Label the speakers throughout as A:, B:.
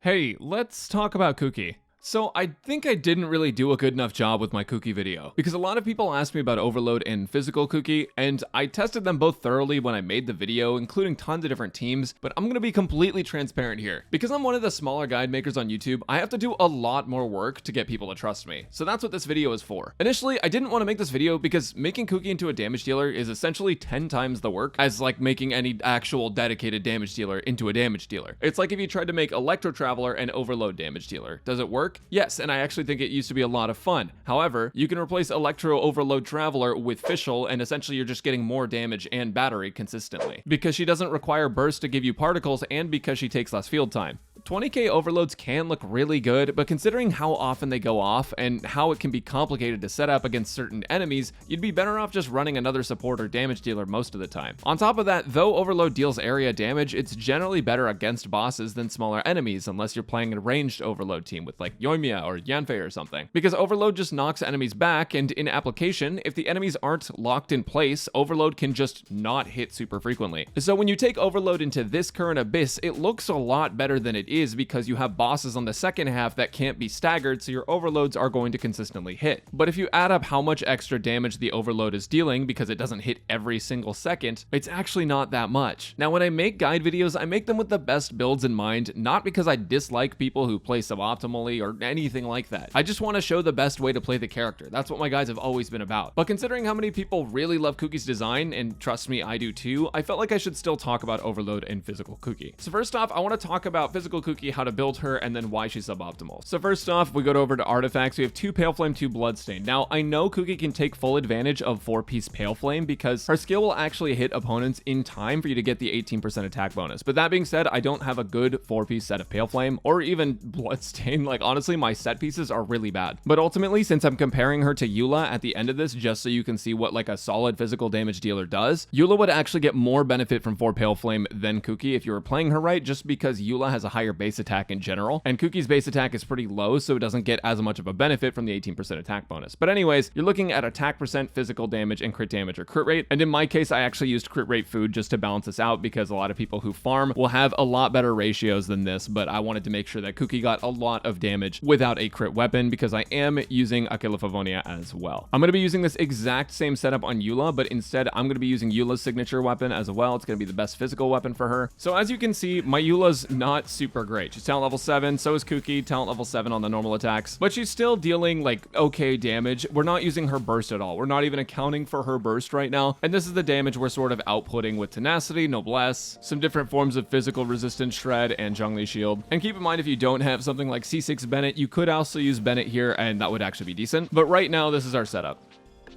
A: Hey, let's talk about Kuki. So I think I didn't really do a good enough job with my Kuki video, because a lot of people asked me about Overload and Physical Kuki, and I tested them both thoroughly when I made the video, including tons of different teams, but I'm gonna be completely transparent here. Because I'm one of the smaller guide makers on YouTube, I have to do a lot more work to get people to trust me. So that's what this video is for. Initially, I didn't want to make this video because making Kuki into a damage dealer is essentially 10 times the work as like making any actual dedicated damage dealer into a damage dealer. It's like if you tried to make Electro Traveler an Overload damage dealer. Does it work? Yes, and I actually think it used to be a lot of fun. However, you can replace Electro Overload Traveler with Fischl, and essentially you're just getting more damage and battery consistently. Because she doesn't require burst to give you particles, and because she takes less field time. 20k overloads can look really good, but considering how often they go off and how it can be complicated to set up against certain enemies, you'd be better off just running another support or damage dealer most of the time. On top of that, though overload deals area damage, it's generally better against bosses than smaller enemies, unless you're playing a ranged overload team with like Yoimiya or Yanfei or something. Because overload just knocks enemies back, and in application, if the enemies aren't locked in place, overload can just not hit super frequently. So when you take overload into this current abyss, it looks a lot better than it is because you have bosses on the second half that can't be staggered, so your overloads are going to consistently hit. But if you add up how much extra damage the overload is dealing, because it doesn't hit every single second, it's actually not that much. Now when I make guide videos, I make them with the best builds in mind, not because I dislike people who play suboptimally or anything like that. I just want to show the best way to play the character. That's what my guides have always been about. But considering how many people really love Kuki's design, and trust me, I do too, I felt like I should still talk about Overload and Physical Kuki. So first off, I want to talk about Physical Kuki, how to build her, and then why she's suboptimal. So first off, we go over to artifacts. We have 2 Pale Flame, 2 Bloodstain. Now, I know Kuki can take full advantage of 4-piece Pale Flame because her skill will actually hit opponents in time for you to get the 18% attack bonus. But that being said, I don't have a good 4-piece set of Pale Flame or even Bloodstain. Like, honestly, my set pieces are really bad. But ultimately, since I'm comparing her to Eula at the end of this, just so you can see what like a solid physical damage dealer does, Eula would actually get more benefit from 4 Pale Flame than Kuki if you were playing her right, just because Eula has a higher base attack in general, and Kuki's base attack is pretty low, so it doesn't get as much of a benefit from the 18% attack bonus. But anyways, you're looking at attack percent, physical damage, and crit damage or crit rate, and in my case, I actually used crit rate food just to balance this out because a lot of people who farm will have a lot better ratios than this, but I wanted to make sure that Kuki got a lot of damage without a crit weapon because I am using Aquila Favonia as well. I'm going to be using this exact same setup on Eula, but instead I'm going to be using Eula's signature weapon as well. It's going to be the best physical weapon for her. So as you can see, my Eula's not super great. She's talent level 7, so is Kuki, talent level 7 on the normal attacks, but she's still dealing like okay damage. We're not using her burst at all. We're not even accounting for her burst right now, and this is the damage we're sort of outputting with tenacity, noblesse, some different forms of physical resistance, shred, and Zhongli shield. And keep in mind, if you don't have something like C6 Bennett, you could also use Bennett here, and that would actually be decent. But right now, this is our setup.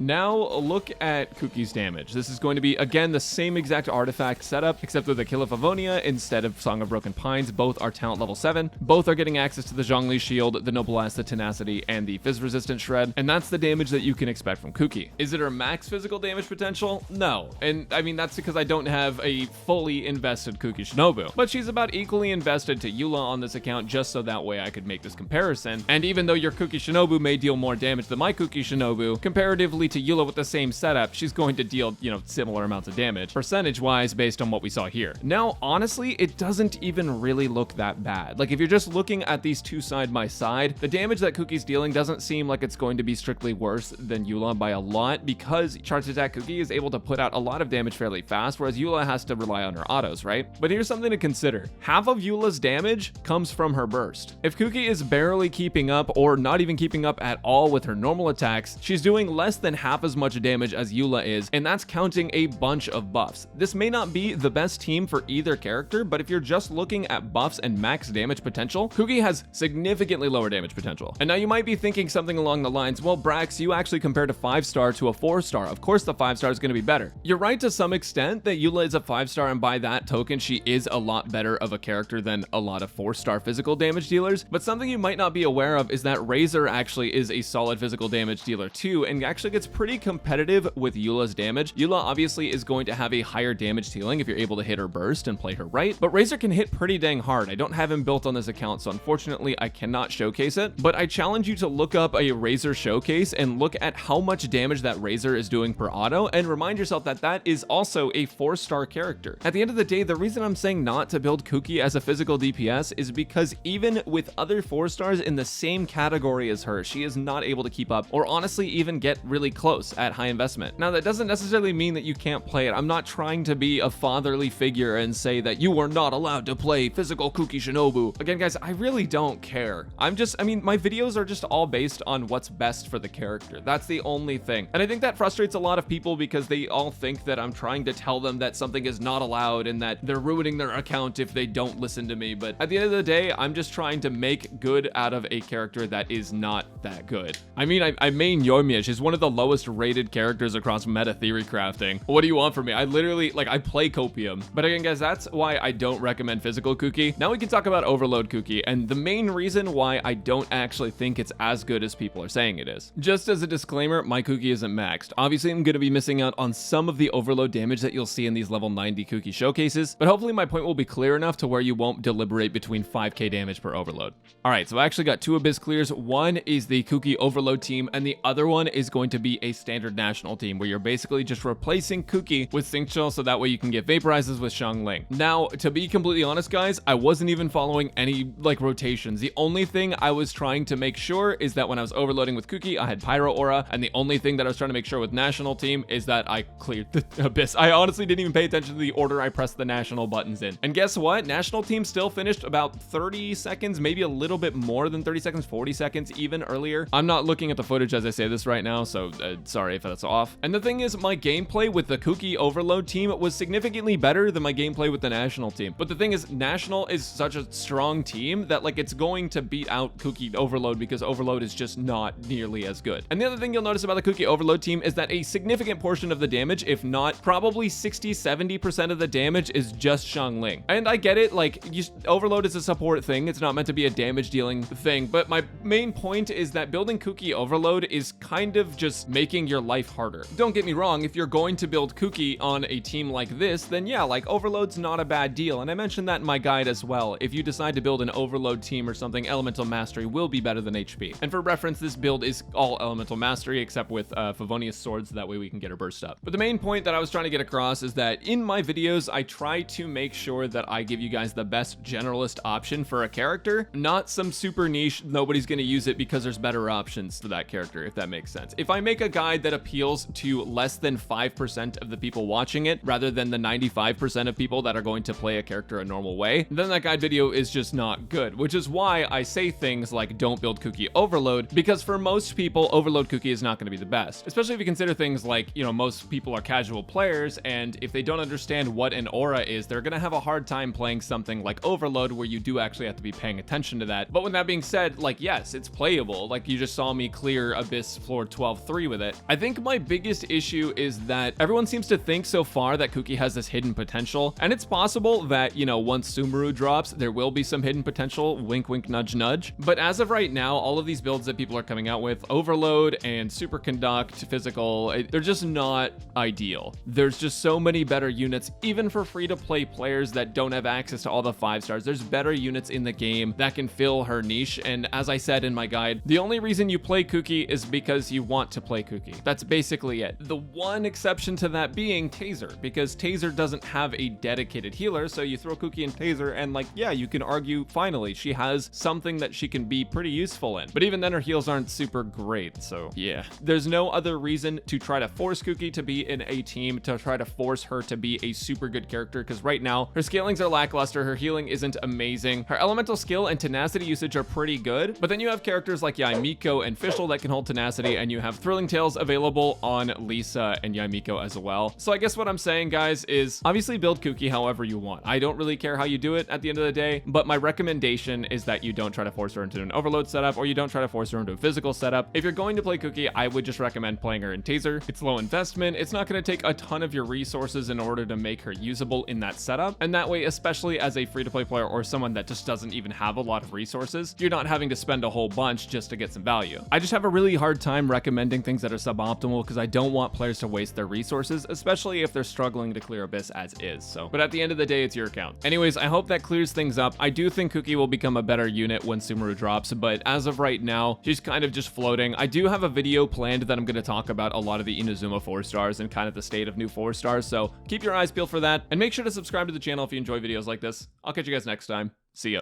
A: Now look at Kuki's damage. This is going to be, again, the same exact artifact setup, except with Aquila Favonia instead of Song of Broken Pines. Both are talent level 7. Both are getting access to the Zhongli shield, the noblesse, the tenacity, and the fizz resistant shred. And that's the damage that you can expect from Kuki. Is it her max physical damage potential? No. And I mean, that's because I don't have a fully invested Kuki Shinobu. But she's about equally invested to Eula on this account, just so that way I could make this comparison. And even though your Kuki Shinobu may deal more damage than my Kuki Shinobu, comparatively to Eula with the same setup, she's going to deal, similar amounts of damage, percentage-wise, based on what we saw here. Now, honestly, it doesn't even really look that bad. Like, if you're just looking at these two side by side, the damage that Kuki's dealing doesn't seem like it's going to be strictly worse than Eula by a lot, because Charged Attack Kuki is able to put out a lot of damage fairly fast, whereas Eula has to rely on her autos, right? But here's something to consider. Half of Eula's damage comes from her burst. If Kuki is barely keeping up, or not even keeping up at all with her normal attacks, she's doing less than half as much damage as Eula is, and that's counting a bunch of buffs. This may not be the best team for either character, but if you're just looking at buffs and max damage potential, Kuki has significantly lower damage potential. And now you might be thinking something along the lines, well, Brax, you actually compared a 5-star to a 4-star. Of course the 5-star is going to be better. You're right to some extent that Eula is a 5-star, and by that token, she is a lot better of a character than a lot of 4-star physical damage dealers, but something you might not be aware of is that Razor actually is a solid physical damage dealer too, and actually gets pretty competitive with Eula's damage. Eula obviously is going to have a higher damage ceiling if you're able to hit her burst and play her right, but Razor can hit pretty dang hard. I don't have him built on this account, so unfortunately I cannot showcase it, but I challenge you to look up a Razor showcase and look at how much damage that Razor is doing per auto, and remind yourself that that is also a 4-star character. At the end of the day, the reason I'm saying not to build Kuki as a physical DPS is because even with other 4-stars in the same category as her, she is not able to keep up, or honestly even get really close at high investment. Now, that doesn't necessarily mean that you can't play it. I'm not trying to be a fatherly figure and say that you are not allowed to play physical Kuki Shinobu. Again, guys, I really don't care. I mean, my videos are just all based on what's best for the character. That's the only thing. And I think that frustrates a lot of people because they all think that I'm trying to tell them that something is not allowed and that they're ruining their account if they don't listen to me. But at the end of the day, I'm just trying to make good out of a character that is not that good. I mean, I main Yoimiya. She's one of the lowest rated characters across meta theory crafting. What do you want from me? I literally, like, I play Copium. But again, guys, that's why I don't recommend physical Kuki. Now we can talk about Overload Kuki, and the main reason why I don't actually think it's as good as people are saying it is. Just as a disclaimer, my Kuki isn't maxed. Obviously, I'm going to be missing out on some of the overload damage that you'll see in these level 90 Kuki showcases, but hopefully my point will be clear enough to where you won't deliberate between 5k damage per overload. Alright, so I actually got 2 Abyss clears. One is the Kuki overload team, and the other one is going to be a standard national team, where you're basically just replacing Kuki with Xingqiu, so that way you can get vaporizes with Xiangling. Now, to be completely honest, guys, I wasn't even following any, like, rotations. The only thing I was trying to make sure is that when I was overloading with Kuki, I had Pyro Aura, and the only thing that I was trying to make sure with national team is that I cleared the Abyss. I honestly didn't even pay attention to the order I pressed the national buttons in. And guess what? National team still finished about 30 seconds, maybe a little bit more than 30 seconds, 40 seconds even earlier. I'm not looking at the footage as I say this right now, so sorry if that's off. And the thing is, my gameplay with the Kuki overload team was significantly better than my gameplay with the national team. But the thing is, national is such a strong team that, like, it's going to beat out Kuki overload because overload is just not nearly as good. And the other thing you'll notice about the Kuki overload team is that a significant portion of the damage, if not probably 60-70% of the damage, is just Xiangling. And I get it, like, overload is a support thing. It's not meant to be a damage dealing thing, but my main point is that building Kuki overload is kind of just making your life harder. Don't get me wrong, if you're going to build Kuki on a team like this, then yeah, like, overload's not a bad deal, and I mentioned that in my guide as well. If you decide to build an overload team or something, elemental mastery will be better than HP. And for reference, this build is all elemental mastery except with Favonius swords, that way we can get her burst up. But the main point that I was trying to get across is that in my videos, I try to make sure that I give you guys the best generalist option for a character, not some super niche, nobody's gonna use it because there's better options to that character, if that makes sense. If I make a guide that appeals to less than 5% of the people watching it, rather than the 95% of people that are going to play a character a normal way, then that guide video is just not good, which is why I say things like don't build Kuki overload, because for most people, overload Kuki is not going to be the best, especially if you consider things like, you know, most people are casual players, and if they don't understand what an aura is, they're going to have a hard time playing something like overload, where you do actually have to be paying attention to that. But with that being said, like, yes, it's playable. Like, you just saw me clear Abyss floor 12-3 with it. I think my biggest issue is that everyone seems to think so far that Kuki has this hidden potential, and it's possible that, you know, once Sumeru drops, there will be some hidden potential, wink wink nudge nudge, but as of right now, all of these builds that people are coming out with, overload and superconduct, physical, they're just not ideal. There's just so many better units, even for free-to-play players that don't have access to all the 5-stars. There's better units in the game that can fill her niche, and as I said in my guide, the only reason you play Kuki is because you want to play Kuki. That's basically it. The one exception to that being Taser, because Taser doesn't have a dedicated healer, so you throw Kuki in Taser, and, like, yeah, you can argue finally she has something that she can be pretty useful in. But even then, her heals aren't super great, so yeah. There's no other reason to try to force Kuki to be in a team, to try to force her to be a super good character, because right now, her scalings are lackluster, her healing isn't amazing, her elemental skill and tenacity usage are pretty good, but then you have characters like Yaimiko and Fischl that can hold tenacity, and you have Thrilling Tales available on Lisa and Yaimiko as well. So I guess what I'm saying, guys, is obviously build Kuki however you want. I don't really care how you do it at the end of the day, but my recommendation is that you don't try to force her into an overload setup, or you don't try to force her into a physical setup. If you're going to play Kuki, I would just recommend playing her in Taser. It's low investment, it's not going to take a ton of your resources in order to make her usable in that setup, and that way, especially as a free-to-play player or someone that just doesn't even have a lot of resources, you're not having to spend a whole bunch just to get some value. I just have a really hard time recommending things that are suboptimal because I don't want players to waste their resources, especially if they're struggling to clear Abyss as is. So, but at the end of the day, it's your account. Anyways, I hope that clears things up. I do think Kuki will become a better unit when Sumeru drops, but as of right now, she's kind of just floating. I do have a video planned that I'm going to talk about a lot of the Inazuma 4-stars and kind of the state of new 4-stars, so keep your eyes peeled for that, and make sure to subscribe to the channel if you enjoy videos like this. I'll catch you guys next time. See ya.